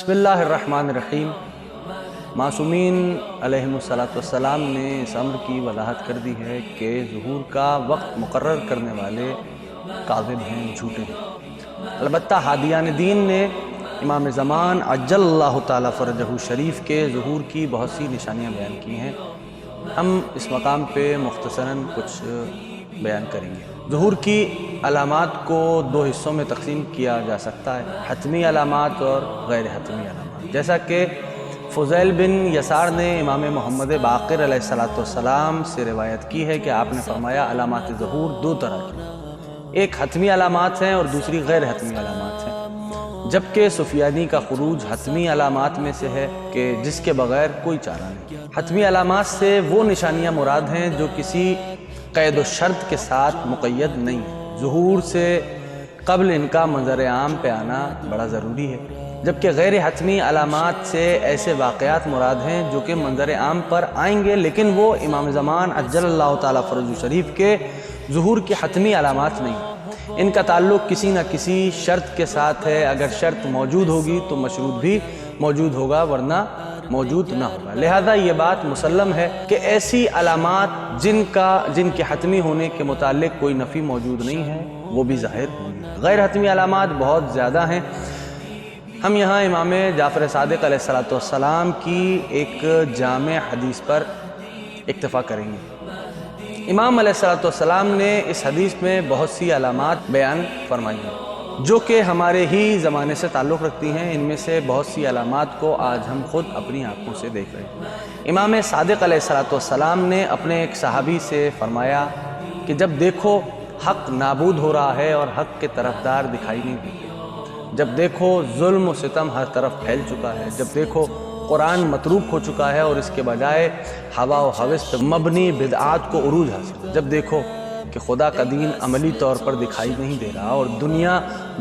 بسم اللہ الرحمن الرحیم۔ معصومین علیہم نے اس امر کی وضاحت کر دی ہے کہ ظہور کا وقت مقرر کرنے والے کاذب ہیں، جھوٹے ہیں۔ البتہ ہادیان دین نے امام زمان عجل اللہ تعالیٰ فرجہ شریف کے ظہور کی بہت سی نشانیاں بیان کی ہیں۔ ہم اس مقام پہ مختصراً کچھ بیان کریں گے۔ ظہور کی علامات کو دو حصوں میں تقسیم کیا جا سکتا ہے، حتمی علامات اور غیر حتمی علامات۔ جیسا کہ فضیل بن یسار نے امام محمد باقر علیہ السلام سے روایت کی ہے کہ آپ نے فرمایا علامات ظہور دو طرح کی، ایک حتمی علامات ہیں اور دوسری غیر حتمی علامات ہیں، جبکہ سفیانی کا خروج حتمی علامات میں سے ہے کہ جس کے بغیر کوئی چارہ نہیں۔ حتمی علامات سے وہ نشانیاں مراد ہیں جو کسی قید و شرط کے ساتھ مقید نہیں ہے۔ ظہور سے قبل ان کا منظر عام پہ آنا بڑا ضروری ہے، جبکہ غیر حتمی علامات سے ایسے واقعات مراد ہیں جو کہ منظر عام پر آئیں گے لیکن وہ امام زمان عجل اللہ تعالیٰ فرجہ شریف کے ظہور کی حتمی علامات نہیں۔ ان کا تعلق کسی نہ کسی شرط کے ساتھ ہے، اگر شرط موجود ہوگی تو مشروط بھی موجود ہوگا ورنہ موجود نہ ہوگا۔ لہذا یہ بات مسلم ہے کہ ایسی علامات جن کے حتمی ہونے کے متعلق کوئی نفی موجود نہیں ہے وہ بھی ظاہر ہوں گی۔ غیر حتمی علامات بہت زیادہ ہیں۔ ہم یہاں امام جعفر صادق علیہ السلام کی ایک جامع حدیث پر اکتفا کریں گے۔ امام علیہ السلام نے اس حدیث میں بہت سی علامات بیان فرمائی ہیں جو کہ ہمارے ہی زمانے سے تعلق رکھتی ہیں۔ ان میں سے بہت سی علامات کو آج ہم خود اپنی آنکھوں سے دیکھ رہے ہیں۔ امام صادق علیہ السلام نے اپنے ایک صحابی سے فرمایا کہ جب دیکھو حق نابود ہو رہا ہے اور حق کے طرفدار دکھائی نہیں دیتے، جب دیکھو ظلم و ستم ہر طرف پھیل چکا ہے، جب دیکھو قرآن متروک ہو چکا ہے اور اس کے بجائے ہوا و ہوس پر مبنی بدعات کو عروج حاصل، جب دیکھو کہ خدا کا دین عملی طور پر دکھائی نہیں دے رہا اور دنیا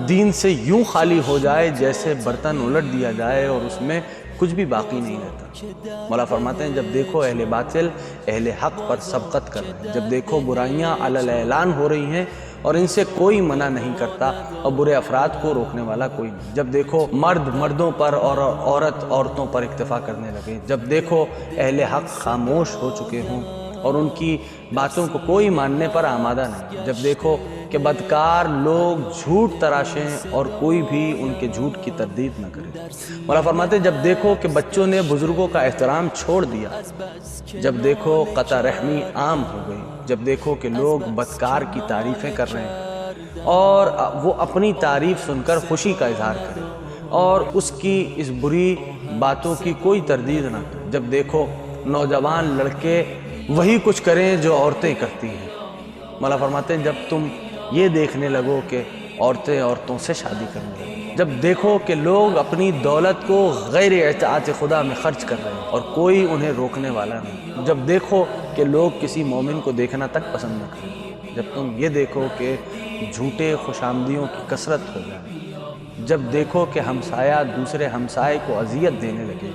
دین سے یوں خالی ہو جائے جیسے برتن الٹ دیا جائے اور اس میں کچھ بھی باقی نہیں رہتا۔ مولا فرماتے ہیں جب دیکھو اہل باطل اہل حق پر سبقت کر رہے ہیں، جب دیکھو برائیاں علی الاعلان ہو رہی ہیں اور ان سے کوئی منع نہیں کرتا اور برے افراد کو روکنے والا کوئی نہیں، جب دیکھو مرد مردوں پر اور عورت عورتوں پر اکتفا کرنے لگے، جب دیکھو اہل حق خاموش ہو چکے ہوں اور ان کی باتوں کو کوئی ماننے پر آمادہ نہیں، جب دیکھو کہ بدکار لوگ جھوٹ تراشیں اور کوئی بھی ان کے جھوٹ کی تردید نہ کرے۔ مولا فرماتے جب دیکھو کہ بچوں نے بزرگوں کا احترام چھوڑ دیا، جب دیکھو قطع رحمی عام ہو گئی، جب دیکھو کہ لوگ بدکار کی تعریفیں کر رہے ہیں اور وہ اپنی تعریف سن کر خوشی کا اظہار کریں اور اس کی اس بری باتوں کی کوئی تردید نہ کریں، جب دیکھو نوجوان لڑکے وہی کچھ کریں جو عورتیں کرتی ہیں۔ مولا فرماتے ہیں جب تم یہ دیکھنے لگو کہ عورتیں عورتوں سے شادی کرنے لگیں، جب دیکھو کہ لوگ اپنی دولت کو غیر اطاعت خدا میں خرچ کر رہے ہیں اور کوئی انہیں روکنے والا نہیں، جب دیکھو کہ لوگ کسی مومن کو دیکھنا تک پسند نہ کریں، جب تم یہ دیکھو کہ جھوٹے خوش آمدیوں کی کثرت ہو جائے، جب دیکھو کہ ہمسایہ دوسرے ہمسائے کو اذیت دینے لگے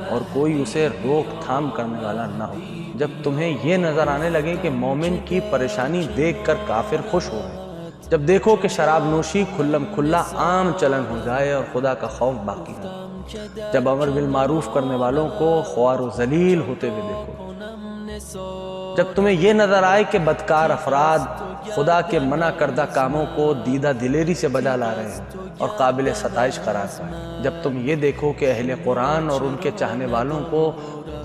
اور کوئی اسے روک تھام کرنے والا نہ ہو، جب تمہیں یہ نظر آنے لگے کہ مومن کی پریشانی دیکھ کر کافر خوش ہو رہے، جب دیکھو کہ شراب نوشی کھلم کھلا عام چلن ہو جائے اور خدا کا خوف باقی نہ ہو، جب امر بالمعروف کرنے والوں کو خوار و ذلیل ہوتے ہوئے دیکھو، جب تمہیں یہ نظر آئے کہ بدکار افراد خدا کے منع کردہ کاموں کو دیدہ دلیری سے بجا لا رہے ہیں اور قابل ستائش قرار پائے، جب تم یہ دیکھو کہ اہل قرآن اور ان کے چاہنے والوں کو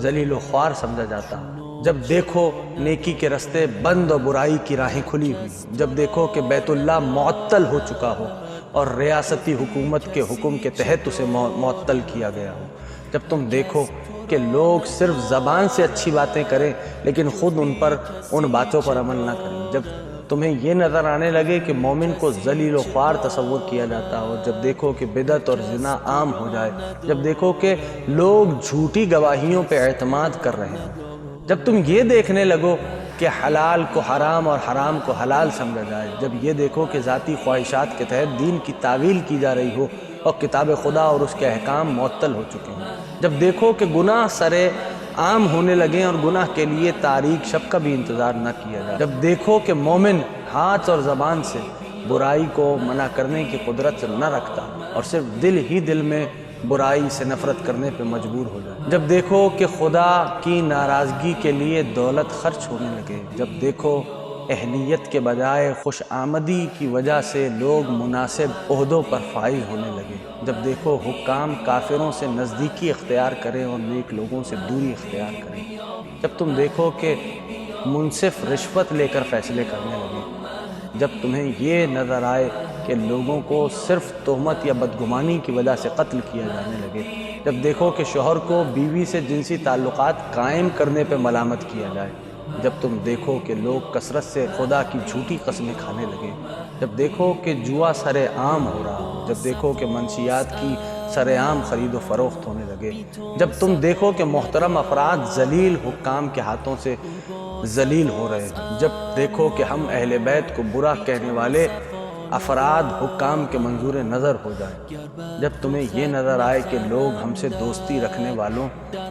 ذلیل و خوار سمجھا جاتا، جب دیکھو نیکی کے رستے بند اور برائی کی راہیں کھلی ہوئی، جب دیکھو کہ بیت اللہ معطل ہو چکا ہو اور ریاستی حکومت کے حکم کے تحت اسے معطل کیا گیا ہو، جب تم دیکھو کہ لوگ صرف زبان سے اچھی باتیں کریں لیکن خود ان باتوں پر عمل نہ کریں، جب تمہیں یہ نظر آنے لگے کہ مومن کو ذلیل و خوار تصور کیا جاتا ہو، جب دیکھو کہ بدعت اور زنا عام ہو جائے، جب دیکھو کہ لوگ جھوٹی گواہیوں پہ اعتماد کر رہے ہیں، جب تم یہ دیکھنے لگو کہ حلال کو حرام اور حرام کو حلال سمجھا جائے، جب یہ دیکھو کہ ذاتی خواہشات کے تحت دین کی تعویل کی جا رہی ہو اور کتاب خدا اور اس کے احکام معطل ہو چکے ہیں، جب دیکھو کہ گناہ سرے عام ہونے لگیں اور گناہ کے لیے تاریک شب کا بھی انتظار نہ کیا جائے، جب دیکھو کہ مومن ہاتھ اور زبان سے برائی کو منع کرنے کی قدرت نہ رکھتا اور صرف دل ہی دل میں برائی سے نفرت کرنے پہ مجبور ہو جائیں، جب دیکھو کہ خدا کی ناراضگی کے لیے دولت خرچ ہونے لگے، جب دیکھو اہلیت کے بجائے خوش آمدی کی وجہ سے لوگ مناسب عہدوں پر فائز ہونے لگے، جب دیکھو حکام کافروں سے نزدیکی اختیار کریں اور نیک لوگوں سے دوری اختیار کریں، جب تم دیکھو کہ منصف رشوت لے کر فیصلے کرنے لگے، جب تمہیں یہ نظر آئے کہ لوگوں کو صرف تہمت یا بدگمانی کی وجہ سے قتل کیا جانے لگے، جب دیکھو کہ شوہر کو بیوی سے جنسی تعلقات قائم کرنے پہ ملامت کیا جائے، جب تم دیکھو کہ لوگ کثرت سے خدا کی جھوٹی قسمیں کھانے لگے، جب دیکھو کہ جوا سر عام ہو رہا ہو، جب دیکھو کہ منشیات کی سر عام خرید و فروخت ہونے لگے، جب تم دیکھو کہ محترم افراد ذلیل حکام کے ہاتھوں سے ذلیل ہو رہے ہیں، جب دیکھو کہ ہم اہل بیت کو برا کہنے والے افراد حکام کے منظور نظر ہو جائیں، جب تمہیں یہ نظر آئے کہ لوگ ہم سے دوستی رکھنے والوں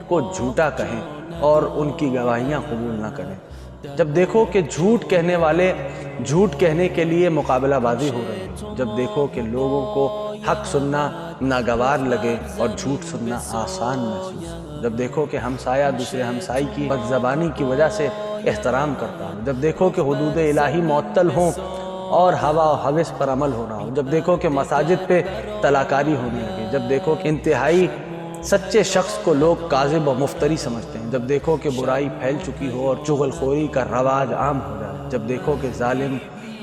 کو جھوٹا کہیں اور ان کی گواہیاں قبول نہ کریں، جب دیکھو کہ جھوٹ کہنے والے جھوٹ کہنے کے لیے مقابلہ بازی ہو رہی ہے، جب دیکھو کہ لوگوں کو حق سننا ناگوار لگے اور جھوٹ سننا آسان محسوس، جب دیکھو کہ ہمسایہ دوسرے ہمسائی کی بد زبانی کی وجہ سے احترام کرتا ہو، جب دیکھو کہ حدود الہی معطل ہوں اور ہوا و ہوس پر عمل ہو رہا ہو، جب دیکھو کہ مساجد پہ طلاقاری ہونے لگے، جب دیکھو کہ انتہائی سچے شخص کو لوگ کاذب و مفتری سمجھتے ہیں، جب دیکھو کہ برائی پھیل چکی ہو اور چغل خوری کا رواج عام ہو جائے، جب دیکھو کہ ظالم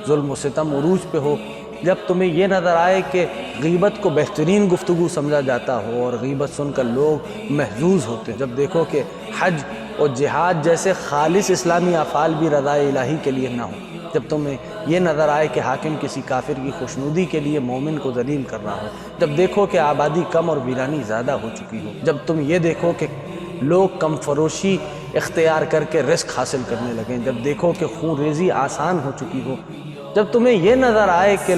ظلم و ستم عروج پہ ہو، جب تمہیں یہ نظر آئے کہ غیبت کو بہترین گفتگو سمجھا جاتا ہو اور غیبت سن کر لوگ محظوظ ہوتے ہیں، جب دیکھو کہ حج اور جہاد جیسے خالص اسلامی افعال بھی رضا الہی کے لیے نہ ہوں، جب تمہیں یہ نظر آئے کہ حاکم کسی کافر کی خوشنودی کے لیے مومن کو ذلیل کر رہا ہو، جب دیکھو کہ آبادی کم اور ویرانی زیادہ ہو چکی ہو، جب تم یہ دیکھو کہ لوگ کم فروشی اختیار کر کے رزق حاصل کرنے لگیں، جب دیکھو کہ خون ریزی آسان ہو چکی ہو، جب تمہیں یہ نظر آئے کہ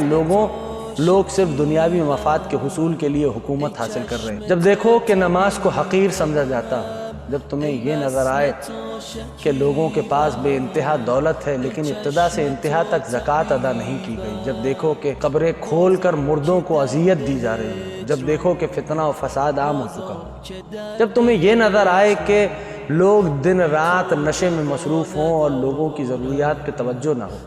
لوگ صرف دنیاوی مفاد کے حصول کے لیے حکومت حاصل کر رہے ہیں، جب دیکھو کہ نماز کو حقیر سمجھا جاتا ہو، جب تمہیں یہ نظر آئے کہ لوگوں کے پاس بے انتہا دولت ہے لیکن ابتدا سے انتہا تک زکوٰۃ ادا نہیں کی گئی، جب دیکھو کہ قبریں کھول کر مردوں کو اذیت دی جا رہی ہے، جب دیکھو کہ فتنہ و فساد عام ہو چکا ہو، جب تمہیں یہ نظر آئے کہ لوگ دن رات نشے میں مصروف ہوں اور لوگوں کی ضروریات پہ توجہ نہ ہو،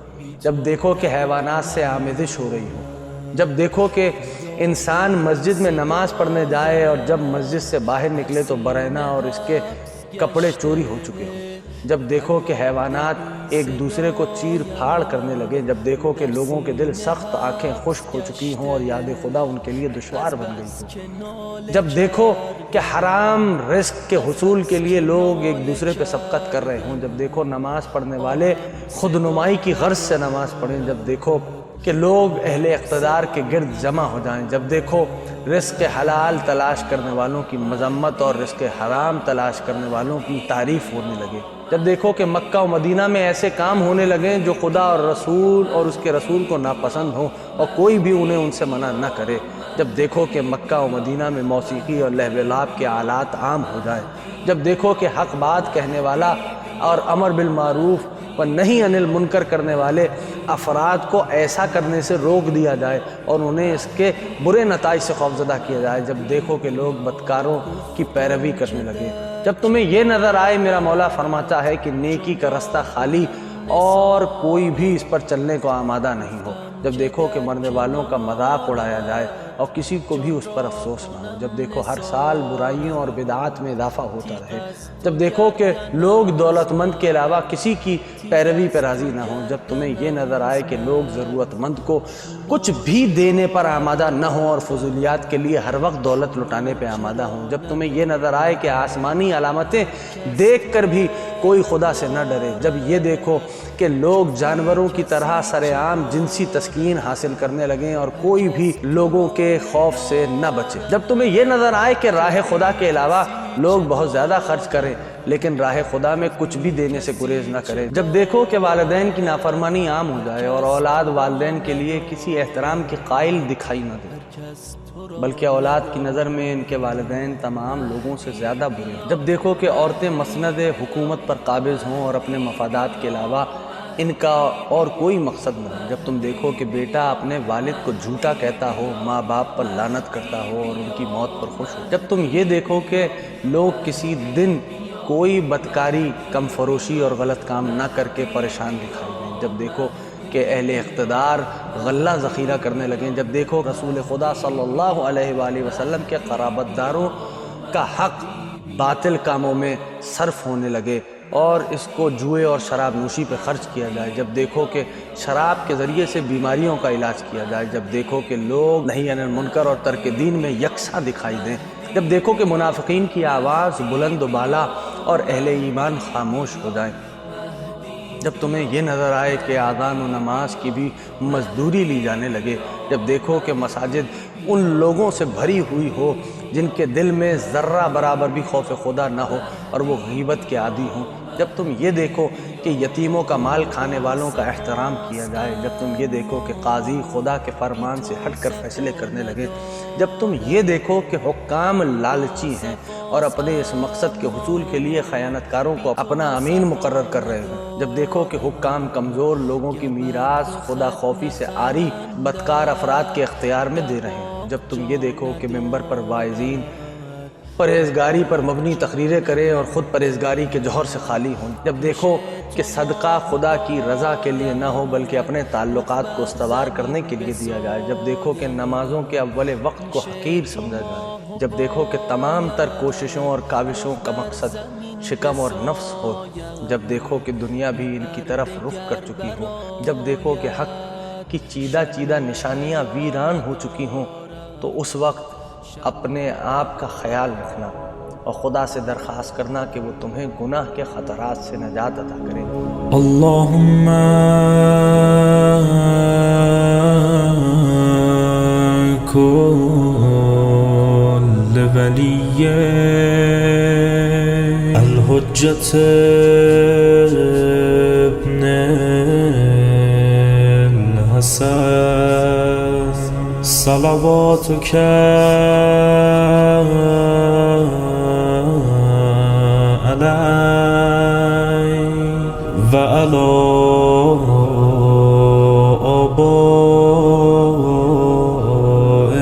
جب دیکھو کہ حیوانات سے آمیزش ہو رہی ہو، جب دیکھو کہ انسان مسجد میں نماز پڑھنے جائے اور جب مسجد سے باہر نکلے تو برہنہ اور اس کے کپڑے چوری ہو چکے ہوں، جب دیکھو کہ حیوانات ایک دوسرے کو چیر پھاڑ کرنے لگے، جب دیکھو کہ لوگوں کے دل سخت آنکھیں خشک ہو چکی ہوں اور یاد خدا ان کے لیے دشوار بن گئی ہو، جب دیکھو کہ حرام رزق کے حصول کے لیے لوگ ایک دوسرے پہ سبقت کر رہے ہوں، جب دیکھو نماز پڑھنے والے خود نمائی کی غرض سے نماز پڑھیں، جب دیکھو کہ لوگ اہل اقتدار کے گرد جمع ہو جائیں، جب دیکھو رزق حلال تلاش کرنے والوں کی مذمت اور رزق حرام تلاش کرنے والوں کی تعریف ہونے لگے، جب دیکھو کہ مکہ و مدینہ میں ایسے کام ہونے لگے جو خدا اور رسول اور اس کے رسول کو ناپسند ہوں اور کوئی بھی انہیں ان سے منع نہ کرے، جب دیکھو کہ مکہ و مدینہ میں موسیقی اور لہو و لعب کے آلات عام ہو جائیں، جب دیکھو کہ حق بات کہنے والا اور امر بالمعروف و نہی عن المنکر کرنے والے افراد کو ایسا کرنے سے روک دیا جائے اور انہیں اس کے برے نتائج سے خوفزدہ کیا جائے، جب دیکھو کہ لوگ بدکاروں کی پیروی کرنے لگے، جب تمہیں یہ نظر آئے میرا مولا فرماتا ہے کہ نیکی کا رستہ خالی اور کوئی بھی اس پر چلنے کو آمادہ نہیں ہو، جب دیکھو کہ مرنے والوں کا مذاق اڑایا جائے اور کسی کو بھی اس پر افسوس نہ ہو، جب دیکھو ہر سال برائیوں اور بدعات میں اضافہ ہوتا رہے، جب دیکھو کہ لوگ دولت مند کے علاوہ کسی کی پیروی پہ راضی نہ ہوں، جب تمہیں یہ نظر آئے کہ لوگ ضرورت مند کو کچھ بھی دینے پر آمادہ نہ ہوں اور فضولیات کے لیے ہر وقت دولت لٹانے پہ آمادہ ہوں، جب تمہیں یہ نظر آئے کہ آسمانی علامتیں دیکھ کر بھی کوئی خدا سے نہ ڈرے، جب یہ دیکھو کہ لوگ جانوروں کی طرح سر عام جنسی تسکین حاصل کرنے لگیں اور کوئی بھی لوگوں کے خوف سے نہ بچے، جب تمہیں یہ نظر آئے کہ راہ خدا کے علاوہ لوگ بہت زیادہ خرچ کریں لیکن راہ خدا میں کچھ بھی دینے سے گریز نہ کرے، جب دیکھو کہ والدین کی نافرمانی عام ہو جائے اور اولاد والدین کے لیے کسی احترام کے قائل دکھائی نہ دے بلکہ اولاد کی نظر میں ان کے والدین تمام لوگوں سے زیادہ برے ہیں، جب دیکھو کہ عورتیں مسند حکومت پر قابض ہوں اور اپنے مفادات کے علاوہ ان کا اور کوئی مقصد نہیں۔ جب تم دیکھو کہ بیٹا اپنے والد کو جھوٹا کہتا ہو، ماں باپ پر لعنت کرتا ہو اور ان کی موت پر خوش ہو، جب تم یہ دیکھو کہ لوگ کسی دن کوئی بدکاری، کم فروشی اور غلط کام نہ کر کے پریشان دکھائی دیں، جب دیکھو کہ اہل اقتدار غلہ ذخیرہ کرنے لگیں، جب دیکھو رسول خدا صلی اللہ علیہ وآلہ وسلم کے قرابت داروں کا حق باطل کاموں میں صرف ہونے لگے اور اس کو جوئے اور شراب نوشی پہ خرچ کیا جائے، جب دیکھو کہ شراب کے ذریعے سے بیماریوں کا علاج کیا جائے، جب دیکھو کہ لوگ نہی عن المنکر اور ترک دین میں یکساں دکھائی دیں، جب دیکھو کہ منافقین کی آواز بلند و بالا اور اہل ایمان خاموش ہو جائیں، جب تمہیں یہ نظر آئے کہ اذان و نماز کی بھی مزدوری لی جانے لگے، جب دیکھو کہ مساجد ان لوگوں سے بھری ہوئی ہو جن کے دل میں ذرہ برابر بھی خوف خدا نہ ہو اور وہ غیبت کے عادی ہوں، جب تم یہ دیکھو کہ یتیموں کا مال کھانے والوں کا احترام کیا جائے، جب تم یہ دیکھو کہ قاضی خدا کے فرمان سے ہٹ کر فیصلے کرنے لگے، جب تم یہ دیکھو کہ حکام لالچی ہیں اور اپنے اس مقصد کے حصول کے لیے خیانت کاروں کو اپنا امین مقرر کر رہے ہیں، جب دیکھو کہ حکام کمزور لوگوں کی میراث خدا خوفی سے عاری بدکار افراد کے اختیار میں دے رہے ہیں، جب تم یہ دیکھو کہ ممبر پر واعظین پرہیزگاری پر مبنی تقریریں کریں اور خود پرہیزگاری کے جوہر سے خالی ہوں، جب دیکھو کہ صدقہ خدا کی رضا کے لیے نہ ہو بلکہ اپنے تعلقات کو استوار کرنے کے لیے دیا جائے، جب دیکھو کہ نمازوں کے اول وقت کو حقیر سمجھا جائے، جب دیکھو کہ تمام تر کوششوں اور کاوشوں کا مقصد شکم اور نفس ہو، جب دیکھو کہ دنیا بھی ان کی طرف رخ کر چکی ہو، جب دیکھو کہ حق کی چیدہ چیدہ نشانیاں ویران ہو چکی ہوں، تو اس وقت اپنے آپ کا خیال رکھنا اور خدا سے درخواست کرنا کہ وہ تمہیں گناہ کے خطرات سے نجات عطا کرے۔ اللہم کل ولی الحجت ابن الحسن صلواتک علی و علی آبائه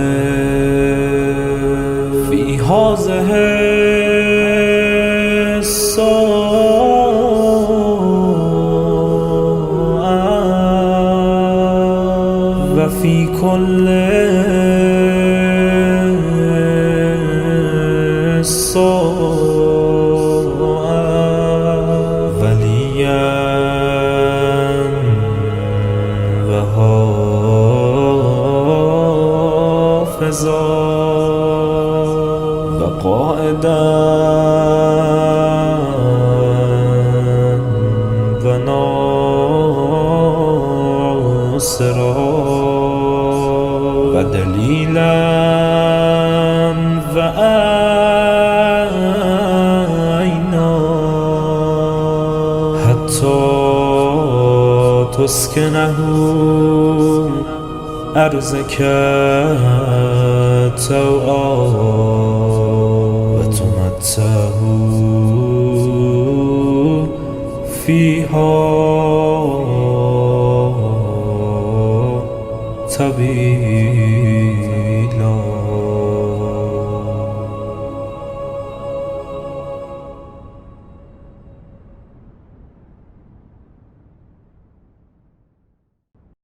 فی هذه الساعة و فی کل وقائدا وناصرا ودلیلا وعینا حتی تسکنه أرزك توعا وتمتعه فيها طويلا